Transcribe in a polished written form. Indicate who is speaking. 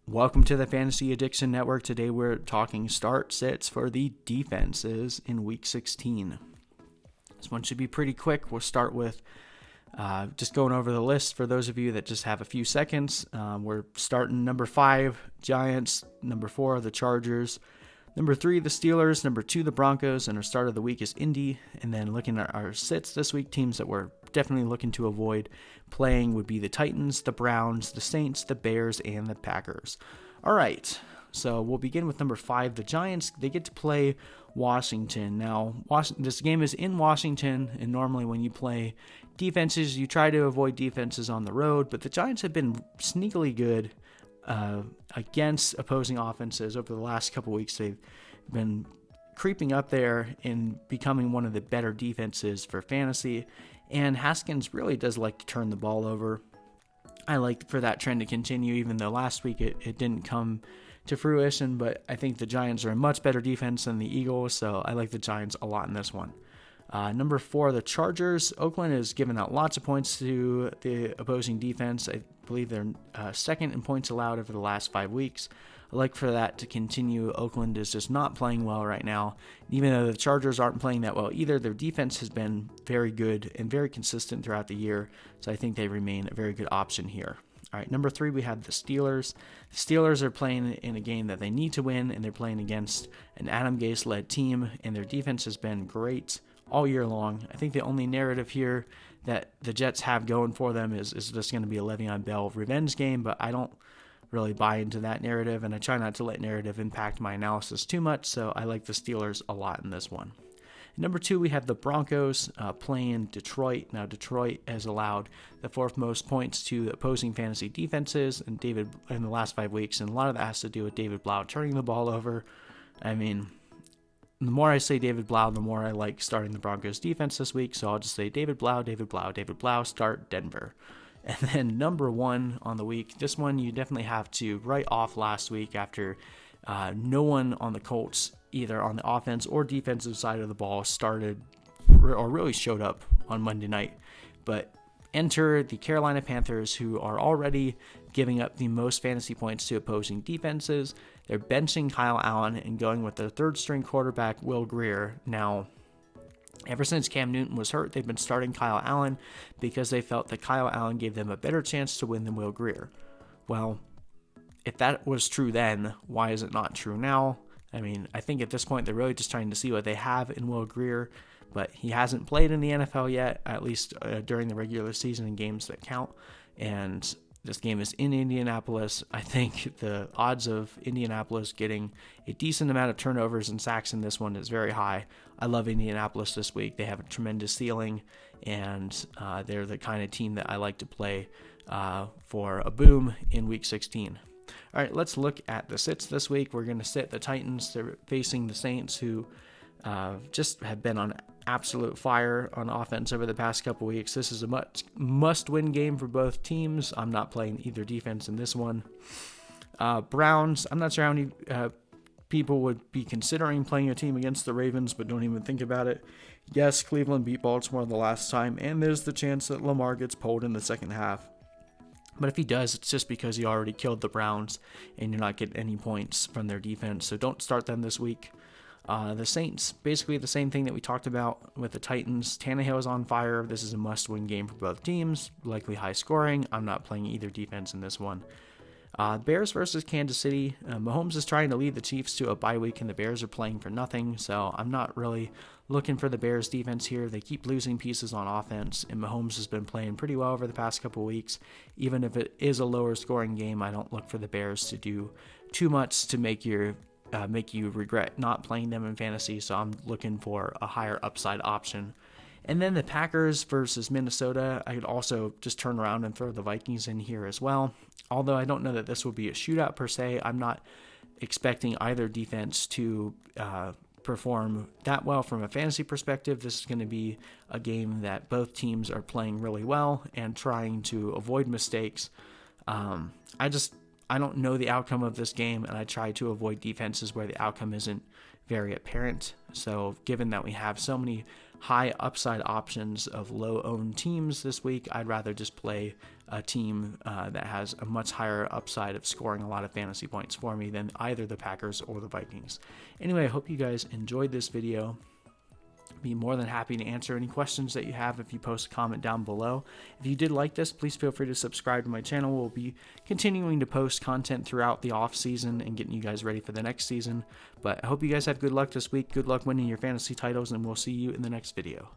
Speaker 1: Welcome to the Fantasy Addiction Network. Today we're talking start sits for the defenses in Week 16. This one should be pretty quick. We'll start with just going over the list for those of you that just have a few seconds. We're starting number 5, Giants. Number 4, the Chargers. Number 3, the Steelers. Number 2, the Broncos. And our start of the week is Indy. And then looking at our sits this week, teams that we're definitely looking to avoid playing would be the Titans, the Browns, the Saints, the Bears, and the Packers. All right, so we'll begin with number 5, the Giants. They get to play Washington. Now, this game is in Washington, and normally when you play defenses, you try to avoid defenses on the road, but the Giants have been sneakily good against opposing offenses over the last couple weeks. They've been creeping up there and becoming one of the better defenses for fantasy, and Haskins really does like to turn the ball over. I like for that trend to continue, even though last week it didn't come to fruition, but I think the Giants are a much better defense than the Eagles, so I like the Giants a lot in this one. Number 4, the Chargers. Oakland has given out lots of points to the opposing defense. I believe they're second in points allowed over the last 5 weeks. I like for that to continue. Oakland is just not playing well right now. Even though the Chargers aren't playing that well either, their defense has been very good and very consistent throughout the year, so I think they remain a very good option here. All right, number 3, we have the Steelers. The Steelers are playing in a game that they need to win, and they're playing against an Adam Gase-led team, and their defense has been great all year long. I think the only narrative here that the Jets have going for them is just going to be a Le'Veon Bell revenge game, but I don't really buy into that narrative, and I try not to let narrative impact my analysis too much, so I like the Steelers a lot in this one. Number 2, we have the Broncos playing Detroit. Now, Detroit has allowed the 4th most points to the opposing fantasy defenses in the last 5 weeks, and a lot of that has to do with David Blau turning the ball over. I mean, the more I say David Blau, the more I like starting the Broncos defense this week, so I'll just say David Blau, David Blau, David Blau, start Denver. And then number 1 on the week, this one you definitely have to write off last week after no one on the Colts, either on the offense or defensive side of the ball, started or really showed up on Monday night. But enter the Carolina Panthers, who are already giving up the most fantasy points to opposing defenses. They're benching Kyle Allen and going with their 3rd-string quarterback, Will Grier. Now, ever since Cam Newton was hurt, they've been starting Kyle Allen because they felt that Kyle Allen gave them a better chance to win than Will Grier. Well, if that was true then, why is it not true now? I mean, I think at this point they're really just trying to see what they have in Will Grier, but he hasn't played in the NFL yet, at least during the regular season in games that count, and this game is in Indianapolis. I think the odds of Indianapolis getting a decent amount of turnovers and sacks in this one is very high. I love Indianapolis this week. They have a tremendous ceiling, and they're the kind of team that I like to play for a boom in Week 16. All right, let's look at the sits this week. We're going to sit the Titans. They're facing the Saints, who just have been on absolute fire on offense over the past couple weeks. This is a must-win game for both teams. I'm not playing either defense in this one. Browns, I'm not sure how many people would be considering playing a team against the Ravens, but don't even think about it. Yes, Cleveland beat Baltimore the last time, and there's the chance that Lamar gets pulled in the second half. But if he does, it's just because he already killed the Browns, and you're not getting any points from their defense, so don't start them this week. The Saints, basically the same thing that we talked about with the Titans. Tannehill is on fire. This is a must-win game for both teams, likely high scoring. I'm not playing either defense in this one. Bears versus Kansas City. Mahomes is trying to lead the Chiefs to a bye week, and the Bears are playing for nothing, so I'm not really looking for the Bears defense here. They keep losing pieces on offense, and Mahomes has been playing pretty well over the past couple weeks. Even if it is a lower scoring game, I don't look for the Bears to do too much to make you regret not playing them in fantasy, so I'm looking for a higher upside option. And then the Packers versus Minnesota, I could also just turn around and throw the Vikings in here as well. Although I don't know that this will be a shootout per se, I'm not expecting either defense to perform that well from a fantasy perspective. This is going to be a game that both teams are playing really well and trying to avoid mistakes. I don't know the outcome of this game, and I try to avoid defenses where the outcome isn't very apparent. So given that we have so many high upside options of low-owned teams this week, I'd rather just play a team that has a much higher upside of scoring a lot of fantasy points for me than either the Packers or the Vikings. Anyway, I hope you guys enjoyed this video. Be more than happy to answer any questions that you have if you post a comment down below. If you did like this, please feel free to subscribe to my channel. We'll be continuing to post content throughout the off season and getting you guys ready for the next season. But I hope you guys have good luck this week. Good luck winning your fantasy titles, and we'll see you in the next video.